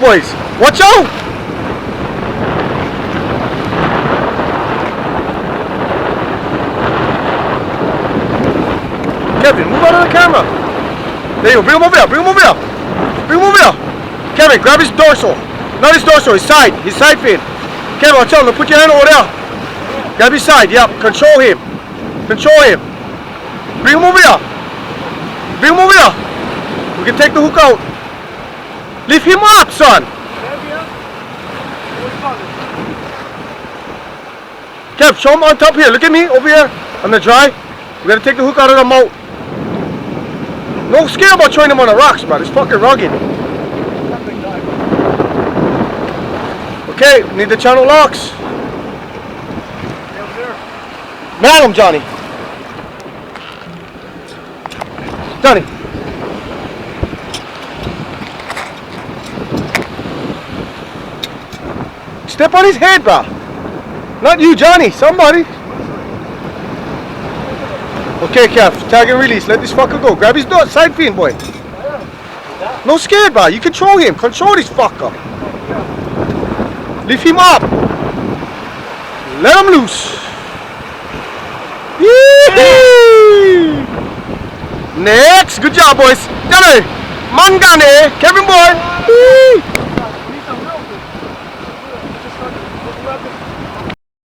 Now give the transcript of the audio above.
Boys, watch out! Kevin, move out of the camera. There you go, bring him over here, bring him over here. Bring him over here. Kevin, grab his dorsal. Not his dorsal, his side fin. Kevin, watch out, put your hand over there. Grab his side, yep, control him. Control him. Bring him over here. Bring him over here. We can take the hook out. Lift him up, son. Kev, show him on top here. Look at me over here on the dry. We gotta take the hook out of the mouth. No scare about throwing him on the rocks, man. It's fucking rugged. Okay, need the channel locks. Man him, Johnny. Johnny. Step on his head, bro. Not you, Johnny. Somebody. Okay, Kev. Tag and release. Let this fucker go. Grab his side fin, boy. No scared, bro. You control him. Control this fucker. Lift him up. Let him loose. Yee! Next. Good job, boys. Johnny. Mangane. Kevin, boy. Yee!